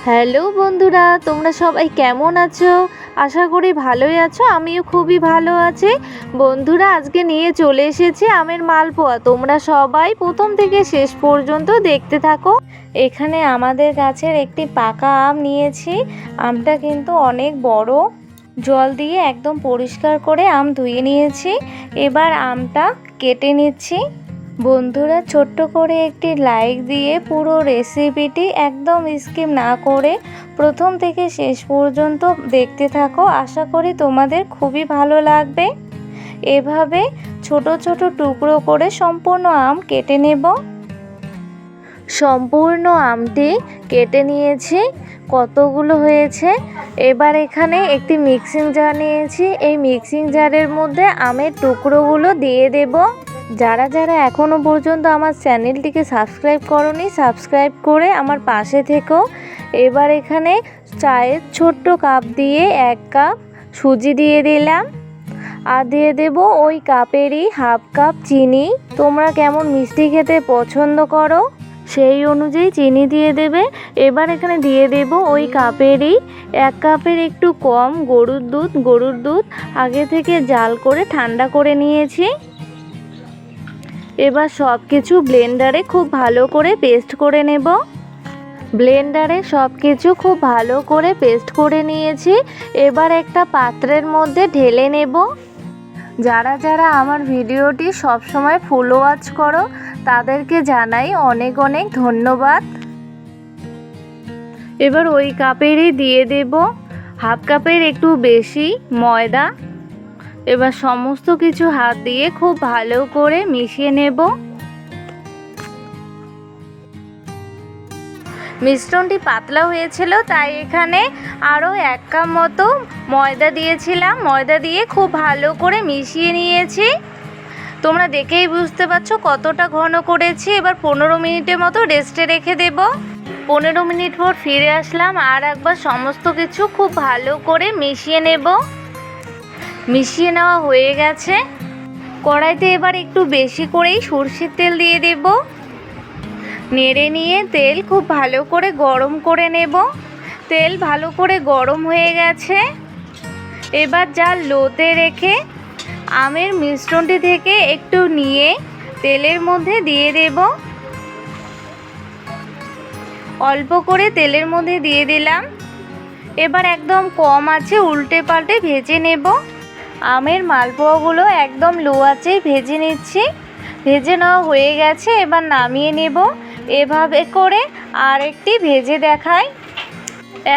Hello বন্ধুরা, তোমরা সবাই কেমন আছো? আশা করি ভালোই আছো। আমিও খুবই ভালো আছি। বন্ধুরা, আজকে নিয়ে চলে এসেছি আমের মালপোয়া। তোমরা সবাই প্রথম থেকে শেষ পর্যন্ত দেখতে থাকো। এখানে আমাদের গাছের একটি পাকা আম নিয়েছি। আমটা কিন্তু অনেক বড়। জল দিয়ে একদম পরিষ্কার করে আম ধুয়ে নিয়েছি। এবার আমটা কেটে নিচ্ছি। বন্ধুরা, ছোট্ট করে একটি লাইক দিয়ে পুরো রেসিপিটি একদম স্কিপ না করে প্রথম থেকে শেষ পর্যন্ত দেখতে থাকো। আশা করি তোমাদের খুবই ভালো লাগবে। এভাবে ছোট ছোট টুকরো করে সম্পূর্ণ আম কেটে নেব। সম্পূর্ণ আমটি কেটে নিয়েছি। কতগুলো হয়েছে। এবার এখানে একটি মিক্সিং জার নিয়েছি। এই মিক্সিং জারের মধ্যে আমের টুকরোগুলো দিয়ে দেব। যারা যারা এখনও পর্যন্ত আমার চ্যানেলটিকে সাবস্ক্রাইব করোনি, সাবস্ক্রাইব করে আমার পাশে থেকো। এবার এখানে চায়ের ছোট্ট কাপ দিয়ে 1 কাপ সুজি দিয়ে দিলাম। আর দিয়ে দেব ওই কাপেরই হাফ কাপ চিনি। তোমরা কেমন মিষ্টি খেতে পছন্দ করো সেই অনুযায়ী চিনি দিয়ে দেবে। এবার এখানে দিয়ে দেব ওই কাপেরই 1 কাপের একটু কম গরুর দুধ আগে থেকে জাল করে ঠান্ডা করে নিয়েছি। এবার সব কিছু ব্লেন্ডারে খুব ভালো করে পেস্ট করে নেব। ব্লেন্ডারে সব কিছু খুব ভালো করে পেস্ট করে নিয়েছি। এবার একটা পাত্রের মধ্যে ঢেলে নেব। যারা যারা আমার ভিডিওটি সব সময় ফুল ওয়াচ করো তাদেরকে জানাই অনেক অনেক ধন্যবাদ। এবার ওই কাপেরই দিয়ে দেব হাফ কাপের একটু বেশি ময়দা। এবার সমস্ত কিছু হাত দিয়ে খুব ভালো করে মিশিয়ে নেব। মিশ্রণটি পাতলা হয়েছিল, তাই এখানে আরও 1 কাপ মতো ময়দা দিয়েছিলাম। ময়দা দিয়ে খুব ভালো করে মিশিয়ে নিয়েছি। তোমরা দেখেই বুঝতে পারছো কতটা ঘন করেছি। এবার 15 মিনিটের মতো রেস্টে রেখে দেব। 15 মিনিট পর ফিরে আসলাম। আর একবার সমস্ত কিছু খুব ভালো করে মিশিয়ে নেব। মিশিয়ে নেওয়া হয়ে গেছে। কড়াইতে এবার একটু বেশি করেই সরষের তেল দিয়ে দেব। নেড়ে নিয়ে তেল খুব ভালো করে গরম করে নেব। তেল ভালো করে গরম হয়ে গেছে। এবার জাল লোতে রেখে আমের মিশ্রণটি থেকে একটু নিয়ে তেলের মধ্যে দিয়ে দেব। অল্প করে তেলের মধ্যে দিয়ে দিলাম। এবার একদম কম আঁচে উল্টে পাল্টে ভেজে নেব। আমের মালপোয়াগুলো একদম লো আঁচে ভেজে নিচ্ছি। ভেজে নেওয়া হয়ে গেছে। এবার নামিয়ে নেব। এভাবে করে আরেকটি ভেজে দেখাই।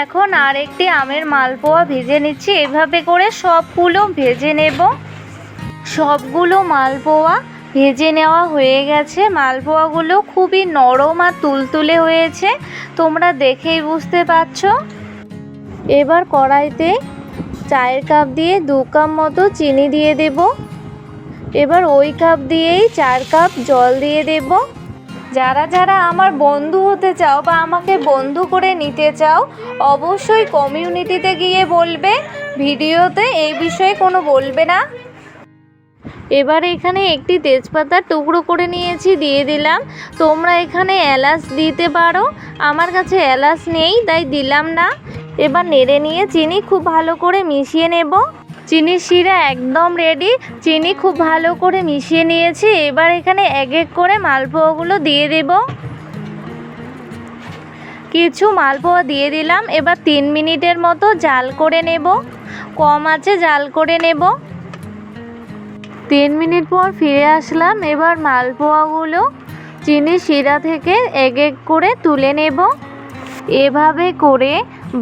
এখন আরেকটি আমের মালপোয়া ভেজে নিচ্ছি। এভাবে করে সবগুলো ভেজে নেব। সবগুলো মালপোয়া ভেজে নেওয়া হয়ে গেছে। মালপোয়াগুলো খুবই নরম আর তুলতুলে হয়েছে, তোমরা দেখেই বুঝতে পারছো। এবার কড়াইতে চায়ের কাপ দিয়ে 2 কাপ মতো চিনি দিয়ে দেব। এবার ওই কাপ দিয়েই 4 কাপ জল দিয়ে দেব। যারা যারা আমার বন্ধু হতে চাও বা আমাকে বন্ধু করে নিতে চাও অবশ্যই কমিউনিটিতে গিয়ে বলবে, ভিডিওতে এই বিষয়ে কোনো বলবে না। এবার এখানে একটি তেজপাতার টুকরো করে নিয়েছি, দিয়ে দিলাম। তোমরা এখানে এলাচ দিতে পারো, আমার কাছে এলাচ নেই তাই দিলাম না। এবার নেড়ে নিয়ে চিনি খুব ভালো করে মিশিয়ে নেব। চিনির শিরা একদম রেডি। চিনি খুব ভালো করে মিশিয়ে নিয়েছি। এবার এখানে এক এক করে মালপোয়াগুলো দিয়ে দেব। কিছু মালপোয়া দিয়ে দিলাম। এবার 3 মিনিটের মতো জাল করে নেব। কম আঁচে জাল করে নেব। 3 মিনিট পর ফিরে আসলাম। এবার মালপোয়াগুলো চিনির শিরা থেকে এক এক করে তুলে নেব। এভাবে করে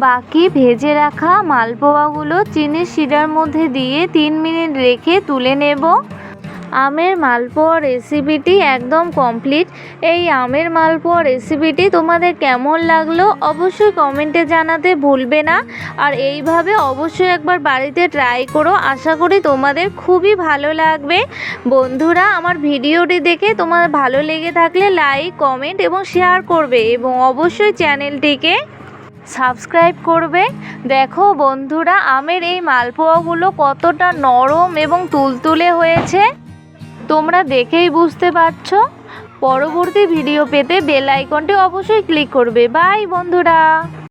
বাকি ভেজে রাখা মালপোয়াগুলো চিনির শিরার মধ্যে দিয়ে 3 মিনিট রেখে তুলে নেব। আমের মালপোয়া রেসিপিটি একদম কমপ্লিট। এই আমের মালপোয়া রেসিপিটি তোমাদের কেমন লাগলো অবশ্যই কমেন্টে জানাতে ভুলবে না। আর এইভাবে অবশ্যই একবার বাড়িতে ট্রাই করো। আশা করি তোমাদের খুবই ভালো লাগবে। বন্ধুরা, আমার ভিডিওটি দেখে তোমার ভালো লেগে থাকলে লাইক, কমেন্ট এবং শেয়ার করবে এবং অবশ্যই চ্যানেলটিকে সাবস্ক্রাইব করবে। দেখো বন্ধুরা, আমের এই মালপোয়াগুলো কতটা নরম এবং তুলতুলে হয়েছে, তোমরা দেখেই বুঝতে পারছো। পরবর্তী ভিডিও পেতে বেল আইকনটি অবশ্যই ক্লিক করবে। বাই বন্ধুরা।